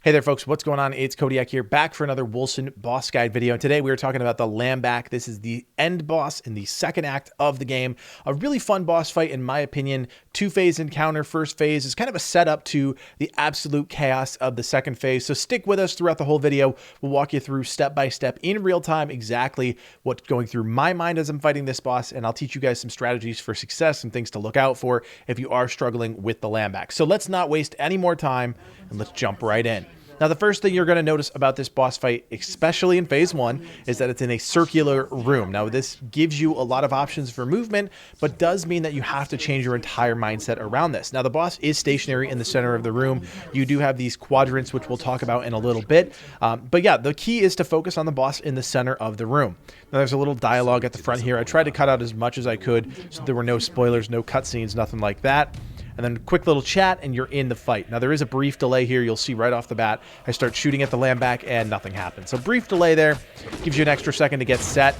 Hey there, folks. What's going on? It's Codiak here, back for another Wolcen boss guide video. And today we are talking about the Lambach. This is the end boss in the second act of the game. A really fun boss fight, in my opinion. Two-phase encounter. First phase is kind of a setup to the absolute chaos of the second phase. So stick with us throughout the whole video. We'll walk you through step by step in real time exactly what's going through my mind as I'm fighting this boss. And I'll teach you guys some strategies for success, some things to look out for if you are struggling with the Lambach. So let's not waste any more time and let's jump right in. Now, the first thing you're going to notice about this boss fight, especially in phase one, is that it's in a circular room. Now, this gives you a lot of options for movement, but does mean that you have to change your entire mindset around this. Now, the boss is stationary in the center of the room. You do have these quadrants, which we'll talk about in a little bit. But yeah, the key is to focus on the boss in the center of the room. Now, there's a little dialogue at the front here. I tried to cut out as much as I could, so there were no spoilers, no cutscenes, nothing like that. And then quick little chat, and you're in the fight. Now, there is a brief delay here. You'll see right off the bat, I start shooting at the Lambach, and nothing happens. So brief delay there, gives you an extra second to get set.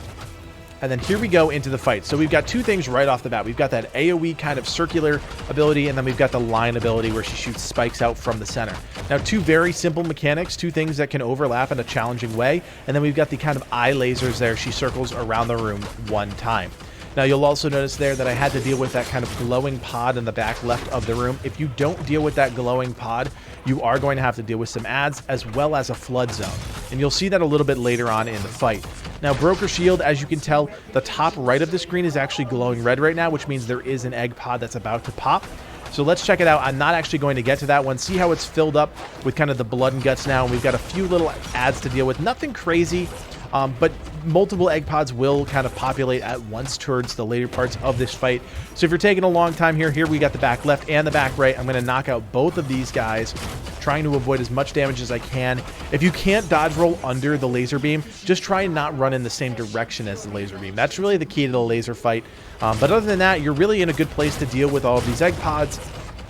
And then here we go into the fight. So we've got two things right off the bat. We've got that AoE kind of circular ability, and then we've got the line ability where she shoots spikes out from the center. Now, two very simple mechanics, two things that can overlap in a challenging way. And then we've got the kind of eye lasers there. She circles around the room one time. Now, you'll also notice there that I had to deal with that kind of glowing pod in the back left of the room. If you don't deal with that glowing pod, you are going to have to deal with some ads as well as a flood zone. And you'll see that a little bit later on in the fight. Now, Broker Shield, as you can tell, the top right of the screen is actually glowing red right now, which means there is an egg pod that's about to pop. So let's check it out. I'm not actually going to get to that one. See how it's filled up with kind of the blood and guts now. And we've got a few little ads to deal with. Nothing crazy. But multiple egg pods will kind of populate at once towards the later parts of this fight. So if you're taking a long time here we got the back left and the back right. I'm going to knock out both of these guys, trying to avoid as much damage as I can. If you can't dodge roll under the laser beam, just try and not run in the same direction as the laser beam. That's really the key to the laser fight. But other than that, you're really in a good place to deal with all of these egg pods.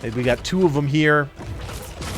We got two of them here.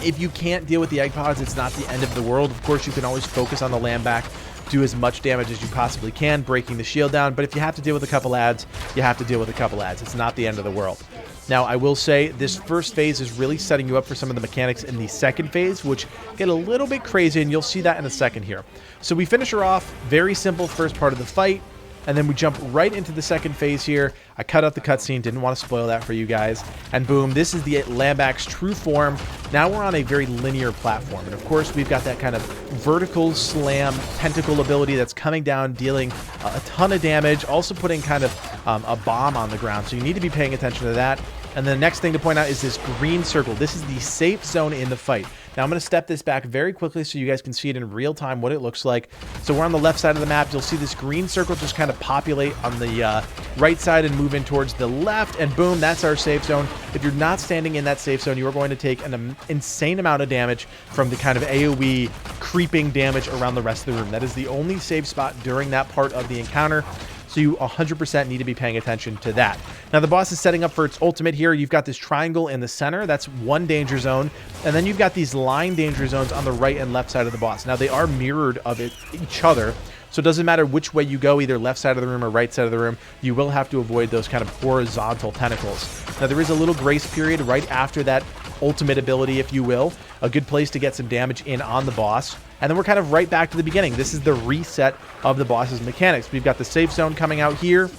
If you can't deal with the egg pods, it's not the end of the world. Of course, you can always focus on the Lambach, do as much damage as you possibly can, breaking the shield down. But if you have to deal with a couple ads, you have to deal with a couple ads. It's not the end of the world. Now, I will say this first phase is really setting you up for some of the mechanics in the second phase, which get a little bit crazy, and you'll see that in a second here. So we finish her off, very simple first part of the fight, and then we jump right into the second phase here. I cut out the cutscene, didn't want to spoil that for you guys. And boom, this is the Lambach's true form. Now we're on a very linear platform. And of course, we've got that kind of vertical slam tentacle ability that's coming down, dealing a ton of damage, also putting kind of a bomb on the ground. So you need to be paying attention to that. And the next thing to point out is this green circle. This is the safe zone in the fight. Now, I'm going to step this back very quickly so you guys can see it in real time, what it looks like. So we're on the left side of the map. You'll see this green circle just kind of populate on the right side and move in towards the left. And boom, that's our safe zone. If you're not standing in that safe zone, you are going to take an insane amount of damage from the kind of AoE creeping damage around the rest of the room. That is the only safe spot during that part of the encounter. So you 100% need to be paying attention to that. Now, the boss is setting up for its ultimate here. You've got this triangle in the center. That's one danger zone. And then you've got these line danger zones on the right and left side of the boss. Now, they are mirrored of each other. So it doesn't matter which way you go, either left side of the room or right side of the room, you will have to avoid those kind of horizontal tentacles. Now, there is a little grace period right after that ultimate ability, if you will. A good place to get some damage in on the boss. And then we're kind of right back to the beginning. This is the reset of the boss's mechanics. We've got the safe zone coming out here.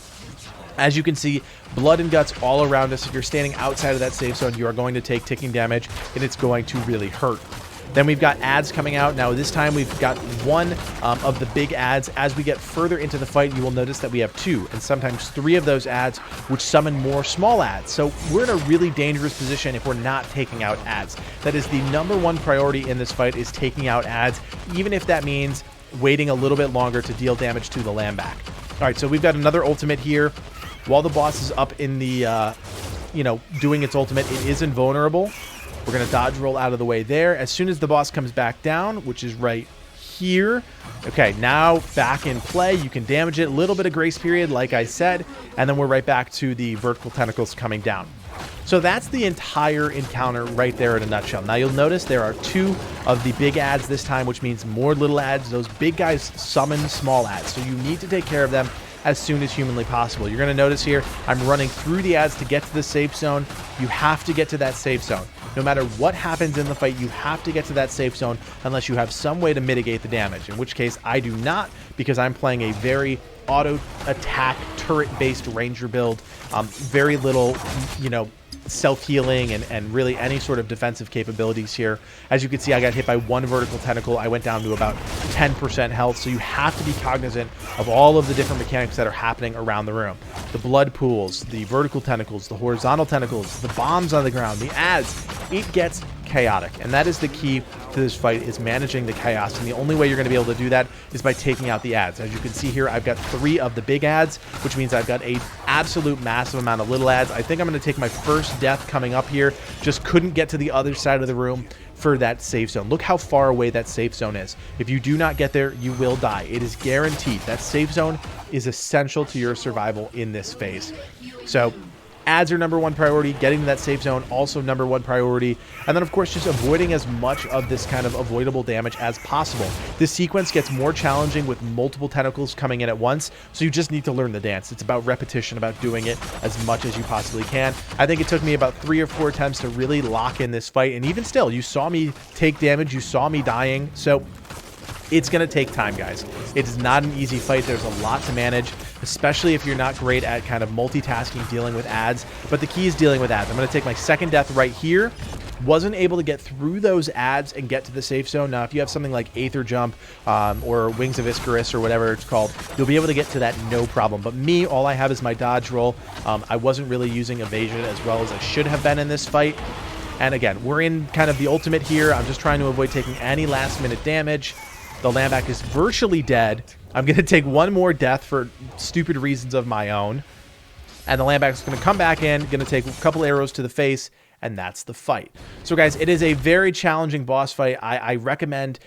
As you can see, blood and guts all around us. If you're standing outside of that safe zone, you are going to take ticking damage, and it's going to really hurt. Then we've got ads coming out. Now, this time we've got one of the big ads. As we get further into the fight, you will notice that we have two and sometimes three of those ads, which summon more small ads. So we're in a really dangerous position if we're not taking out ads. That is the #1 priority in this fight, is taking out ads, even if that means waiting a little bit longer to deal damage to the Lambach. All right, so we've got another ultimate here. While the boss is up in the, doing its ultimate, it is invulnerable. We're going to dodge roll out of the way there. As soon as the boss comes back down, which is right here. Okay, now back in play. You can damage it. A little bit of grace period, like I said. And then we're right back to the vertical tentacles coming down. So that's the entire encounter right there in a nutshell. Now you'll notice there are two of the big ads this time, which means more little ads. Those big guys summon small ads. So you need to take care of them as soon as humanly possible. You're going to notice here, I'm running through the ads to get to the safe zone. You have to get to that safe zone. no matter what happens in the fight, you have to get to that safe zone unless you have some way to mitigate the damage, in which case I do not, because I'm playing a very auto attack turret based ranger build. Very little, you know, self-healing and really any sort of defensive capabilities here. As you can see, I got hit by one vertical tentacle. I went down to about 10% health, so you have to be cognizant of all of the different mechanics that are happening around the room. The blood pools, the vertical tentacles, the horizontal tentacles, the bombs on the ground, the adds. It gets chaotic, and that is the key to this fight, is managing the chaos, and the only way you're going to be able to do that is by taking out the adds. As you can see here, I've got 3 of the big adds, which means I've got a absolute massive amount of little adds. I think I'm going to take my first death coming up here. Just couldn't get to the other side of the room for that safe zone. Look how far away that safe zone is. If you do not get there, you will die. It is guaranteed. That safe zone is essential to your survival in this phase. So adds are number 1 priority. Getting to that safe zone, also number 1 priority. And then, of course, just avoiding as much of this kind of avoidable damage as possible. This sequence gets more challenging with multiple tentacles coming in at once, so you just need to learn the dance. It's about repetition, about doing it as much as you possibly can. I think it took me about 3 or 4 attempts to really lock in this fight, and even still, you saw me take damage, you saw me dying, so it's going to take time, guys. It is not an easy fight. There's a lot to manage, especially if you're not great at kind of multitasking, dealing with adds. But the key is dealing with adds. I'm going to take my second death right here. Wasn't able to get through those adds and get to the safe zone. Now, if you have something like Aether Jump or Wings of Icarus or whatever it's called, you'll be able to get to that no problem. But me, all I have is my dodge roll. I wasn't really using evasion as well as I should have been in this fight. And again, we're in kind of the ultimate here. I'm just trying to avoid taking any last-minute damage. The Lambach is virtually dead. I'm going to take one more death for stupid reasons of my own. And the Lambach is going to come back in, going to take a couple arrows to the face, and that's the fight. So guys, it is a very challenging boss fight. I recommend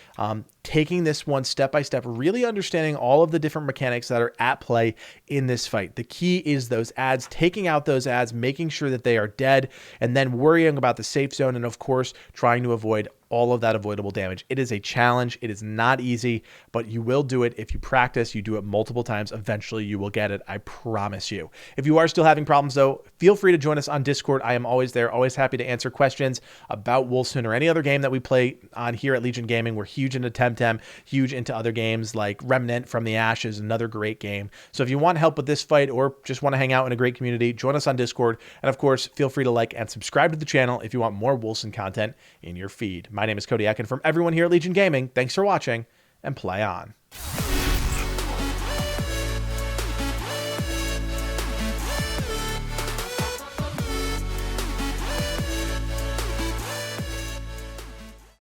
taking this one step by step, really understanding all of the different mechanics that are at play in this fight. The key is those adds, taking out those adds, making sure that they are dead, and then worrying about the safe zone, and of course, trying to avoid all of that avoidable damage. It is a challenge. It is not easy, but you will do it. If you practice, you do it multiple times, eventually you will get it. I promise you. If you are still having problems though, feel free to join us on Discord. I am always there, always happy to answer questions about Wolcen or any other game that we play on here at Legion Gaming. We're huge into Temtem, huge into other games like Remnant from the Ashes, another great game. So if you want help with this fight or just want to hang out in a great community, join us on Discord. And of course, feel free to like and subscribe to the channel if you want more Wolcen content in your feed. My name is Codiak, and from everyone here at Legion Gaming, thanks for watching, and play on.